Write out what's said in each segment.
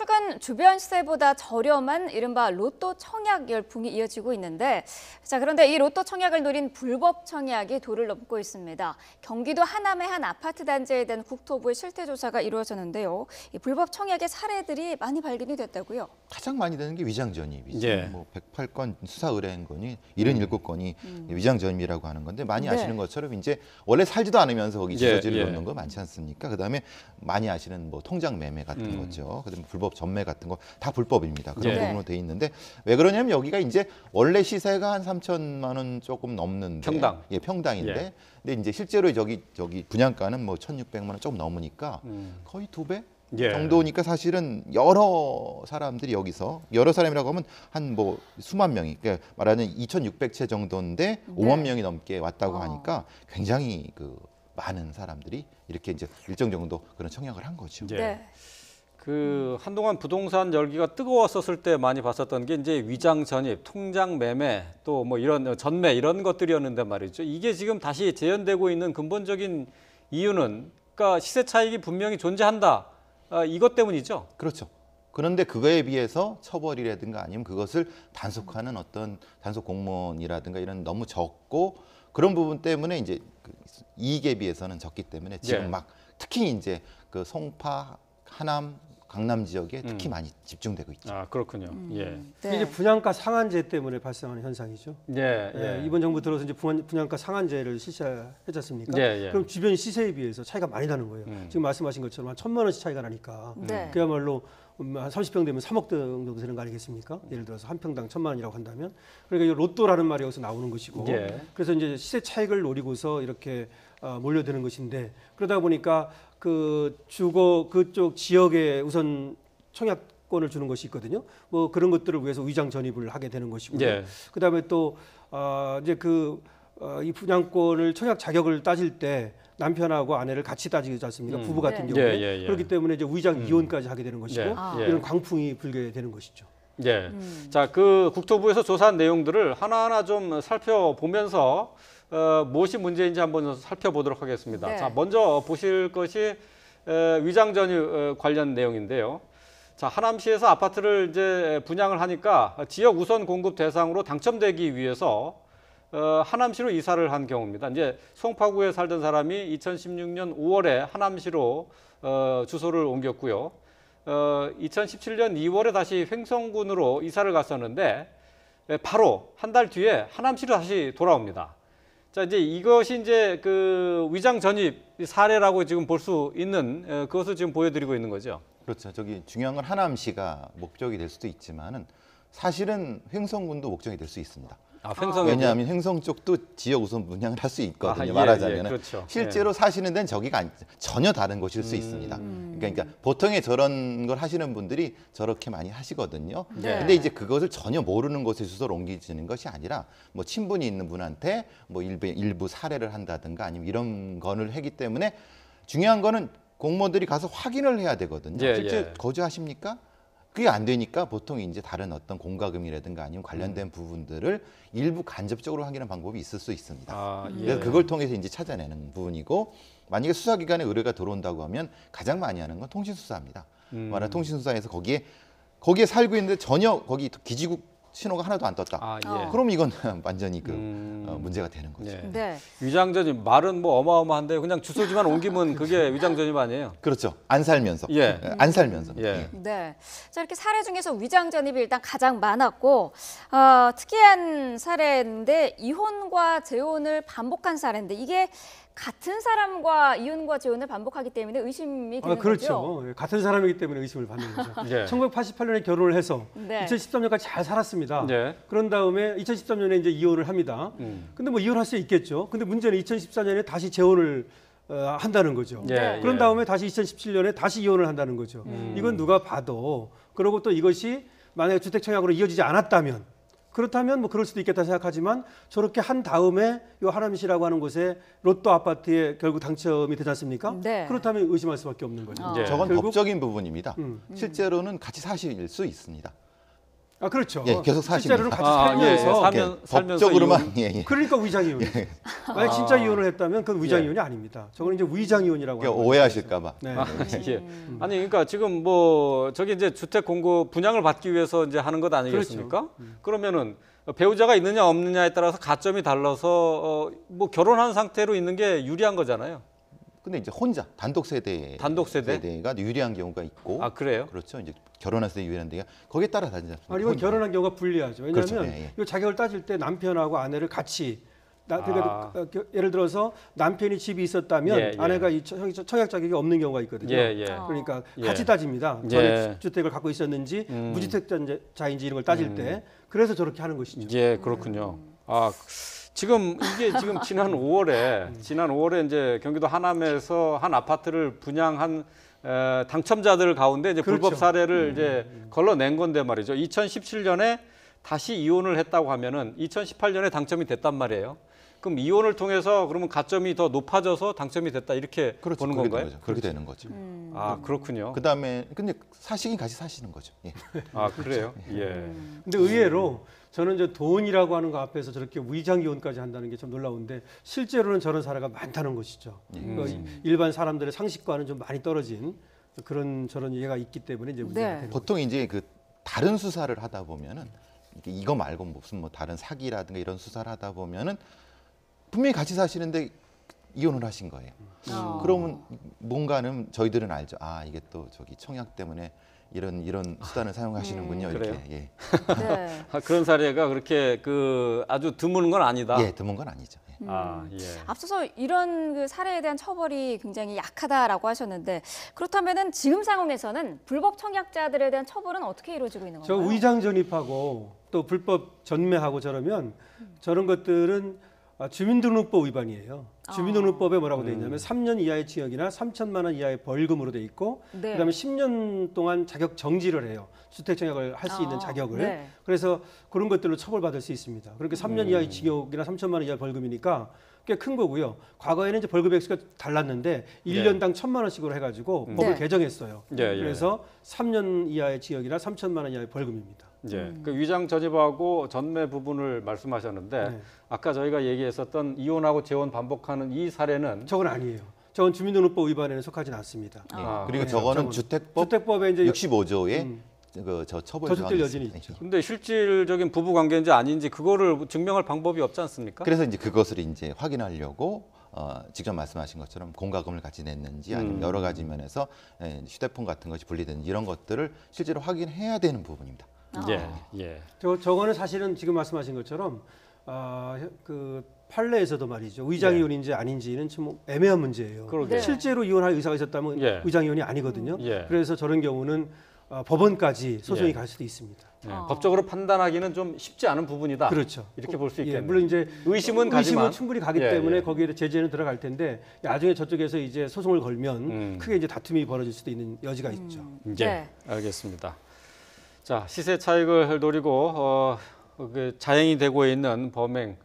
최근 주변 시세보다 저렴한 이른바 로또 청약 열풍이 이어지고 있는데, 그런데 이 로또 청약을 노린 불법 청약이 도를 넘고 있습니다. 경기도 하남의 한 아파트 단지에 대한 국토부의 실태 조사가 이루어졌는데요. 이 불법 청약의 사례들이 많이 발견이 됐다고요. 가장 많이 되는 게 위장전입이죠. 예. 뭐 108건 수사 의뢰한 건이 77건이 위장전입이라고 하는 건데, 많이 네. 아시는 것처럼 이제 원래 살지도 않으면서 거기 주소지를 예. 놓는 거 많지 않습니까? 그다음에 많이 아시는 뭐 통장 매매 같은 거죠. 그다음에 불법 전매 같은 거 다 불법입니다. 그런 예. 부분으로 돼 있는데, 왜 그러냐면 여기가 이제 원래 시세가 한 3천만 원 조금 넘는데, 평당. 예, 평당인데, 예. 근데 이제 실제로 저기 분양가는 뭐 1,600만 원 조금 넘으니까 거의 2배 예. 정도니까 사실은 여러 사람들이 여기서, 여러 사람이라고 하면 한 뭐 수만 명이, 그러니까 말하는 2,600채 정도인데 5만 명이 넘게 왔다고 하니까 굉장히 그 많은 사람들이 이렇게 이제 일정 정도 그런 청약을 한 거죠. 예. 네. 그 한동안 부동산 열기가 뜨거웠었을 때 많이 봤었던 게 이제 위장 전입, 통장 매매, 또 뭐 이런 전매 이런 것들이었는데 말이죠. 이게 지금 다시 재현되고 있는 근본적인 이유는, 그러니까 시세 차익이 분명히 존재한다. 이것 때문이죠. 그렇죠. 그런데 그거에 비해서 처벌이라든가 아니면 그것을 단속하는 어떤 단속 공무원이라든가 이런 너무 적고, 그런 부분 때문에 이제 그 이익에 비해서는 적기 때문에 지금 예. 막 특히 이제 그 송파, 하남, 강남 지역에 특히 많이 집중되고 있죠. 아, 그렇군요. 예. 네. 이제 분양가 상한제 때문에 발생하는 현상이죠. 예. 예, 이번 정부 들어서 이제 분양가 상한제를 실시했지 않습니까? 예, 예. 그럼 주변 시세에 비해서 차이가 많이 나는 거예요. 지금 말씀하신 것처럼 한 1,000만 원씩 차이가 나니까 네. 그야말로 한 30평 되면 3억 정도 되는 거 아니겠습니까? 예를 들어서 한 평당 1,000만 원이라고 한다면, 그러니까 이 로또라는 말이 여기서 나오는 것이고, 예. 그래서 이제 시세 차익을 노리고서 이렇게 몰려드는 것인데, 그러다 보니까 그 주거 그쪽 지역에 우선 청약권을 주는 것이 있거든요. 뭐 그런 것들을 위해서 위장 전입을 하게 되는 것이고요. 예. 그다음에 또 이제 이 분양권을 청약 자격을 따질 때 남편하고 아내를 같이 따지지 않습니까? 부부 같은 네. 경우에. 예. 그렇기 때문에 이제 위장 이혼까지 하게 되는 것이고, 예. 아. 이런 광풍이 불게 되는 것이죠. 예. 자, 그 국토부에서 조사한 내용들을 하나하나 좀 살펴보면서 무엇이 문제인지 한번 살펴보도록 하겠습니다. 네. 자, 먼저 보실 것이 위장 전입 관련 내용인데요. 자, 하남시에서 아파트를 이제 분양을 하니까 지역 우선 공급 대상으로 당첨되기 위해서 하남시로 이사를 한 경우입니다. 이제 송파구에 살던 사람이 2016년 5월에 하남시로 주소를 옮겼고요. 2017년 2월에 다시 횡성군으로 이사를 갔었는데, 바로 한 달 뒤에 하남시로 다시 돌아옵니다. 자, 이제 이것이 이제 그 위장 전입 사례라고 지금 볼 수 있는 그것을 지금 보여드리고 있는 거죠. 그렇죠. 저기 중요한 건 하남시가 목적이 될 수도 있지만은 사실은 횡성군도 목적이 될 수 있습니다. 아, 횡성. 왜냐하면 횡성 쪽도 지역 우선 분양을 할 수 있거든요. 아, 예, 말하자면 예, 그렇죠. 실제로 사시는 데는 저기가 전혀 다른 곳일 수 있습니다. 그러니까 보통의 저런 걸 하시는 분들이 저렇게 많이 하시거든요. 네. 근데 이제 그것을 전혀 모르는 곳에 주소를 옮기시는 것이 아니라, 뭐 친분이 있는 분한테 뭐 일부 사례를 한다든가 아니면 이런 거를 하기 때문에, 중요한 거는 공무원들이 가서 확인을 해야 되거든요. 예, 실제 예. 거주하십니까? 그게 안 되니까 보통 이제 다른 어떤 공과금이라든가 아니면 관련된 부분들을 일부 간접적으로 확인하는 방법이 있을 수 있습니다. 아, 예. 그래서 그걸 통해서 이제 찾아내는 부분이고, 만약에 수사기관에 의뢰가 들어온다고 하면 가장 많이 하는 건 통신수사입니다. 말하는 통신수사에서 거기에 살고 있는데 전혀 거기 기지국 신호가 하나도 안 떴다. 아, 예. 그럼 이건 완전히 그 문제가 되는 거죠. 예. 네. 위장 전입 말은 뭐 어마어마한데 그냥 주소지만 옮기면 그게 위장 전입 아니에요? 그렇죠. 안 살면서. 예. 안 살면서. 예. 네. 자, 이렇게 사례 중에서 위장 전입이 일단 가장 많았고, 특이한 사례인데 이혼과 재혼을 반복한 사례인데, 이게 같은 사람과 이혼과 재혼을 반복하기 때문에 의심이 되는 거죠? 그렇죠. 예, 같은 사람이기 때문에 의심을 받는 거죠. 예. 1988년에 결혼을 해서 네. 2013년까지 잘 살았습니다. 예. 그런 다음에 2013년에 이제 이혼을 합니다. 근데 뭐 이혼할 수 있겠죠. 근데 문제는 2014년에 다시 재혼을 한다는 거죠. 예, 그런 예. 다음에 다시 2017년에 다시 이혼을 한다는 거죠. 이건 누가 봐도, 그리고 또 이것이 만약에 주택 청약으로 이어지지 않았다면, 그렇다면 뭐 그럴 수도 있겠다 생각하지만, 저렇게 한 다음에 이 하남시라고 하는 곳에 로또 아파트에 결국 당첨이 되지 않습니까? 네. 그렇다면 의심할 수밖에 없는 거죠. 예. 저건 결국- 법적인 부분입니다. 실제로는 같이 사실 수 있습니다. 아 그렇죠. 예, 계속 사십니다. 실제로는 같이 아, 예, 예. 살면서 살면서 법적으로만 이혼. 예, 예. 그러니까 위장이혼. 만약 진짜 이혼을 했다면 그건 위장이혼이 예. 아닙니다. 저건 이제 위장이혼이라고 그러니까 하는 오해하실까봐. 네. 아, 예. 아니 그러니까 지금 뭐 저기 이제 주택 공급 분양을 받기 위해서 이제 하는 것 아니겠습니까? 그러면은 배우자가 있느냐 없느냐에 따라서 가점이 달라서 뭐 결혼한 상태로 있는 게 유리한 거잖아요. 근데 이제 혼자 단독 세대가 유리한 경우가 있고, 아 그래요? 그렇죠. 이제 결혼했을 때 유리한 데가 거기에 따라 다르지 않습니까? 아니 이건 결혼한 경우가 불리하죠. 왜냐하면 그렇죠. 예, 예. 이 자격을 따질 때 남편하고 아내를 같이 그러니까 예를 들어서 남편이 집이 있었다면 예, 예. 아내가 이 청약 자격이 없는 경우가 있거든요. 예, 예. 그러니까 예. 같이 따집니다. 예. 전에 주택을 갖고 있었는지 무주택자인지 이런 걸 따질 때 그래서 저렇게 하는 것이죠. 예, 그렇군요. 아 지금 이게 지금 지난 5월에 이제 경기도 하남에서 한 아파트를 분양한 당첨자들 가운데 이제 그렇죠. 불법 사례를 이제 걸러낸 건데 말이죠. 2017년에 다시 이혼을 했다고 하면은 2018년에 당첨이 됐단 말이에요. 그럼 이혼을 통해서 그러면 가점이 더 높아져서 당첨이 됐다 이렇게 그렇죠. 보는 그렇게 건가요? 되는 거죠. 그렇게 되는 거죠. 아 그렇군요. 그다음에 근데 사시긴 같이 사시는 거죠. 예. 아 그래요? 예. 근데 의외로 저는 이제 돈이라고 하는 거 앞에서 저렇게 위장 이혼까지 한다는 게 좀 놀라운데 실제로는 저런 사례가 많다는 것이죠. 그러니까 일반 사람들의 상식과는 좀 많이 떨어진 저런 예가 있기 때문에 이제 문제가 네. 되는 거죠. 보통 이제 그 다른 수사를 하다 보면은 이거 말고 무슨 뭐 다른 사기라든가 이런 수사를 하다 보면은 분명히 같이 사시는데 이혼을 하신 거예요. 그러면 뭔가는 저희들은 알죠. 아 이게 또 저기 청약 때문에 이런 수단을 사용하시는군요. 이렇게. 그래요? 예. 네. 아, 그런 사례가 그렇게 아주 드문 건 아니다. 예, 드문 건 아니죠. 예. 아 예. 앞서서 이런 그 사례에 대한 처벌이 굉장히 약하다라고 하셨는데 그렇다면은 지금 상황에서는 불법 청약자들에 대한 처벌은 어떻게 이루어지고 있는 저 건가요? 위장 전입하고 또 불법 전매하고 저러면 저런 것들은 주민등록법 위반이에요. 주민등록법에 뭐라고 돼 있냐면 3년 이하의 징역이나 3천만 원 이하의 벌금으로 돼 있고 네. 그다음에 10년 동안 자격 정지를 해요. 주택 청약을 할 수 있는 자격을. 네. 그래서 그런 것들로 처벌받을 수 있습니다. 그러니까 3년 이하의 징역이나 3천만 원 이하의 벌금이니까 꽤 큰 거고요. 과거에는 이제 벌금 액수가 달랐는데 1년당 1,000만 원씩으로 해가지고 법을 네. 개정했어요. 예, 예. 그래서 3년 이하의 징역이나 3천만 원 이하의 벌금입니다. 예, 그 위장 전입하고 전매 부분을 말씀하셨는데 네. 아까 저희가 얘기했었던 이혼하고 재혼 반복하는 이 사례는 저건 아니에요. 저건 주민등록법 위반에는 속하지는 않습니다. 아, 그리고 네, 저거는 저거는. 주택법 주택법에 이제 65조에 저 처벌 저촉될 조항이 여지는 있습니다. 있죠. 근데 실질적인 부부 관계인지 아닌지 그거를 증명할 방법이 없지 않습니까? 그래서 이제 그것을 이제 확인하려고 직접 말씀하신 것처럼 공과금을 같이 냈는지 아니면 여러 가지 면에서 휴대폰 같은 것이 분리됐는지 이런 것들을 실제로 확인해야 되는 부분입니다. 예, 예. 저거는 사실은 지금 말씀하신 것처럼 그 판례에서도 말이죠. 위장 이혼인지 아닌지는 좀 애매한 문제예요. 그러게요. 네. 실제로 이혼할 의사가 있었다면 예. 위장 이혼이 아니거든요. 예. 그래서 저런 경우는 법원까지 소송이 예. 갈 수도 있습니다. 예, 법적으로 판단하기는 좀 쉽지 않은 부분이다. 그렇죠. 이렇게 볼 수 예, 있겠네요. 물론 이제 의심은 가지만 충분히 가기 예, 때문에 예. 거기에 제재는 들어갈 텐데 나중에 저쪽에서 이제 소송을 걸면 크게 이제 다툼이 벌어질 수도 있는 여지가 있죠. 예, 네. 알겠습니다. 자, 시세 차익을 노리고 그 자행이 되고 있는 범행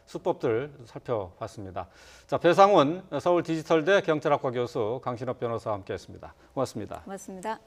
수법들 살펴봤습니다. 자, 배상훈 서울 디지털대 경찰학과 교수 강신업 변호사와 함께했습니다. 고맙습니다. 고맙습니다.